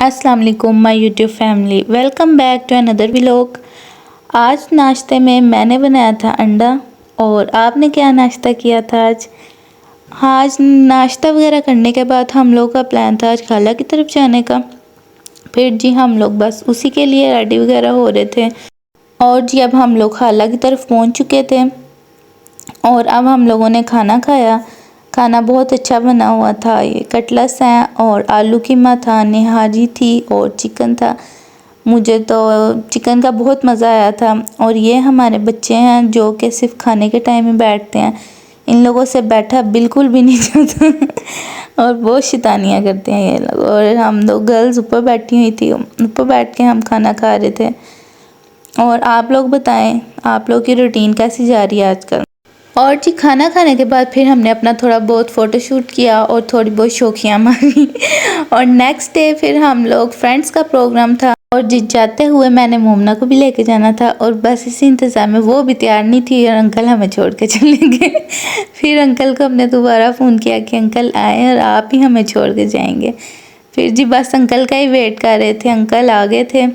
अस्सलाम वालेकुम my YouTube family, welcome back to another vlog. आज नाश्ते में मैंने बनाया था अंडा। और आपने क्या नाश्ता किया था आज नाश्ता वगैरह करने के बाद हम लोग का प्लान था आज खाला की तरफ जाने का। फिर जी हम लोग बस उसी के लिए रेडी वगैरह हो रहे थे। और जी अब हम लोग खाला की तरफ पहुंच चुके थे और अब हम लोगों ने खाना खाया। खाना बहुत अच्छा बना हुआ था। ये कटलस है और आलू कीमा था, निहारी थी और चिकन था। मुझे तो चिकन का बहुत मज़ा आया था। और ये हमारे बच्चे हैं जो कि सिर्फ खाने के टाइम में बैठते हैं, इन लोगों से बैठा बिल्कुल भी नहीं जाता और बहुत शैतानियाँ करते हैं ये लोग। और हम लोग गर्ल्स ऊपर बैठी हुई थी, ऊपर बैठ के हम खाना खा रहे थे। और आप लोग बताएं, आप लोग की रूटीन कैसी जा रही है आजकल। और जी खाना खाने के बाद फिर हमने अपना थोड़ा बहुत फ़ोटोशूट किया और थोड़ी बहुत शौकियाँ मारी और नेक्स्ट डे फिर हम लोग फ्रेंड्स का प्रोग्राम था। और जी जाते हुए मैंने मोमना को भी लेके जाना था और बस इसी इंतज़ार में वो भी तैयार नहीं थी और अंकल हमें छोड़ के चले गए। फिर अंकल को हमने दोबारा फ़ोन किया कि अंकल आए और आप ही हमें छोड़ के जाएंगे। फिर जी बस अंकल का ही वेट कर रहे थे, अंकल आ गए थे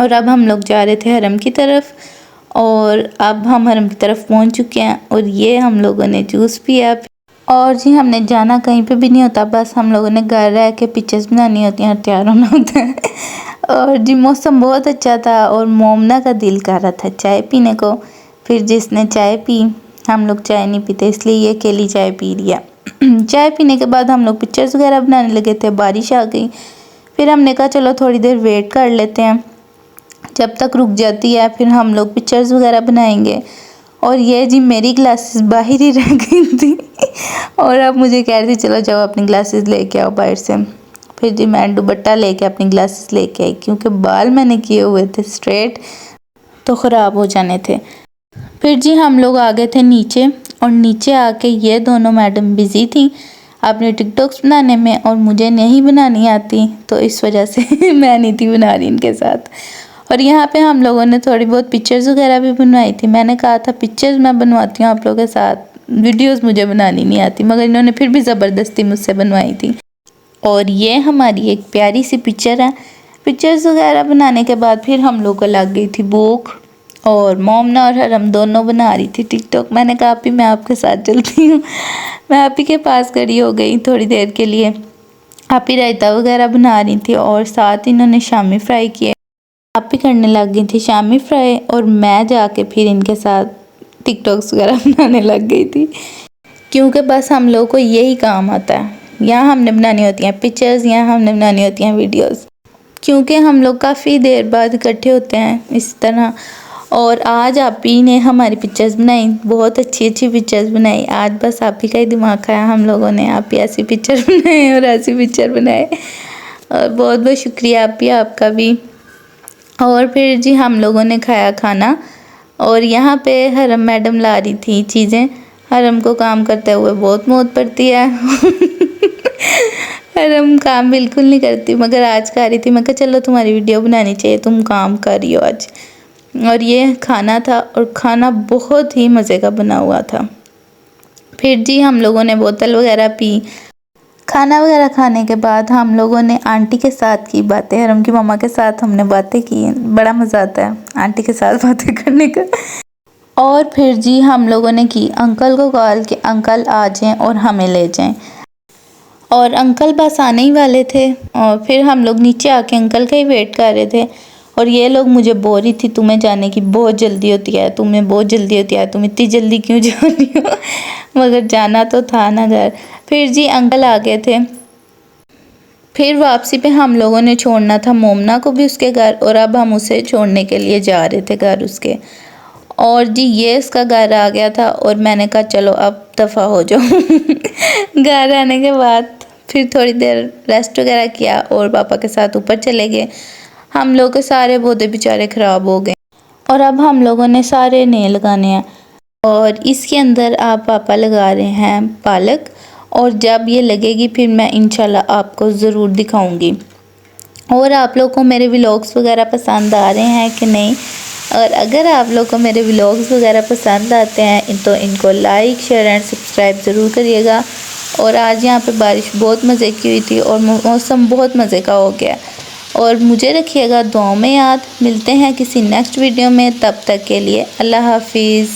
और अब हम लोग जा रहे थे हरम की तरफ। और अब हम हरम की तरफ पहुंच चुके हैं और ये हम लोगों ने जूस पिया। और जी हमने जाना कहीं पे भी नहीं होता, बस हम लोगों ने घर रह के पिक्चर्स बनानी होती हैं, तैयार होना होता है। और जी मौसम बहुत अच्छा था और मोमना का दिल कर रहा था चाय पीने को। फिर जिसने चाय पी, हम लोग चाय नहीं पीते इसलिए ये अकेली चाय पी लिया। चाय पीने के बाद हम लोग पिक्चर्स वगैरह बनाने लगे थे, बारिश आ गई। फिर हमने कहा चलो थोड़ी देर वेट कर लेते हैं, जब तक रुक जाती है फिर हम लोग पिक्चर्स वगैरह बनाएंगे। और ये जी मेरी ग्लासेस बाहर ही रह गई थी और अब मुझे कह रही थी चलो जाओ अपनी ग्लासेस लेके आओ बाहर से। फिर जी मैं दुपट्टा लेके अपनी ग्लासेस लेके आई क्योंकि बाल मैंने किए हुए थे स्ट्रेट तो ख़राब हो जाने थे। फिर जी हम लोग आ गए थे नीचे और नीचे आके ये दोनों मैडम बिज़ी थी अपने टिकटॉक्स बनाने में और मुझे नहीं बनानी आती तो इस वजह से मैं नहीं थी बना रही इनके साथ। और यहाँ पे हम लोगों ने थोड़ी बहुत पिक्चर्स वगैरह भी बनवाई थी। मैंने कहा था पिक्चर्स मैं बनवाती हूँ आप लोगों के साथ, वीडियोस मुझे बनानी नहीं आती, मगर इन्होंने फिर भी ज़बरदस्ती मुझसे बनवाई थी। और ये हमारी एक प्यारी सी पिक्चर है। पिक्चर्स वगैरह बनाने के बाद फिर हम लोग को लग गई थी भूख और मोमना और हरम दोनों बना रही थी टिकटॉक। मैंने कहा आप ही मैं आपके साथ चलती हूँ। मैं आप ही के पास खड़ी हो गई थोड़ी देर के लिए। आप ही रायता वगैरह बना रही थी और साथ इन्होंने शामी फ्राई किए। आप ही करने लग गई थी शामी फ्राई और मैं जाके फिर इनके साथ टिकटॉक्स वगैरह बनाने लग गई थी क्योंकि बस हम लोगों को यही काम आता है। यहाँ हमने बनानी होती हैं पिक्चर्स, यहाँ हमने बनानी होती हैं वीडियोस, क्योंकि हम लोग काफ़ी देर बाद इकट्ठे होते हैं इस तरह। और आज आप ही ने हमारी पिक्चर्स बनाई, बहुत अच्छी अच्छी पिक्चर्स बनाई। आज बस आप ही का ही दिमाग खाया हम लोगों ने, आप ही ऐसी पिक्चर बनाए और ऐसी पिक्चर बनाए। और बहुत बहुत शुक्रिया आप ही, आपका भी। और फिर जी हम लोगों ने खाया खाना और यहाँ पे हरम मैडम ला रही थी चीज़ें। हरम को काम करते हुए बहुत मौत पड़ती है। हरम काम बिल्कुल नहीं करती मगर आज कर रही थी। मैं कहा चलो तुम्हारी वीडियो बनानी चाहिए, तुम काम कर रही हो आज। और ये खाना था और खाना बहुत ही मज़े का बना हुआ था। फिर जी हम लोगों ने बोतल वगैरह पी। खाना वगैरह खाने के बाद हम लोगों ने आंटी के साथ की बातें, हरम की मम्मा के साथ हमने बातें की। बड़ा मज़ा आता है आंटी के साथ बातें करने का। और फिर जी हम लोगों ने की अंकल को कॉल कि अंकल आ जाएं और हमें ले जाएं। और अंकल बस आने ही वाले थे और फिर हम लोग नीचे आके अंकल का ही वेट कर रहे थे। और ये लोग मुझे बोल रही थी तुम्हें जाने की बहुत जल्दी होती है, तुम्हें बहुत जल्दी होती है, तुम इतनी जल्दी क्यों जा रही हो। मगर जाना तो था ना घर। फिर जी अंकल आ गए थे। फिर वापसी पे हम लोगों ने छोड़ना था मोमना को भी उसके घर और अब हम उसे छोड़ने के लिए जा रहे थे घर उसके। और जी ये इसका घर आ गया था और मैंने कहा चलो अब दफ़ा हो जाओ। घर आने के बाद फिर थोड़ी देर रेस्ट वगैरह किया और पापा के साथ ऊपर चले गए। हम लोग के सारे पौधे बेचारे ख़राब हो गए और अब हम लोगों ने सारे नए लगाने हैं। और इसके अंदर आप पापा लगा रहे हैं पालक और जब ये लगेगी फिर मैं इंशाल्लाह आपको ज़रूर दिखाऊंगी। और आप लोगों को मेरे व्लॉग्स वगैरह पसंद आ रहे हैं कि नहीं, और अगर आप लोगों को मेरे व्लॉग्स वगैरह पसंद आते हैं तो इनको लाइक शेयर एंड सब्सक्राइब ज़रूर करिएगा। और आज यहाँ पे बारिश बहुत मज़े की हुई थी और मौसम बहुत मज़े का हो गया। और मुझे रखिएगा दुआओं में याद। मिलते हैं किसी नेक्स्ट वीडियो में, तब तक के लिए अल्लाह हाफिज़।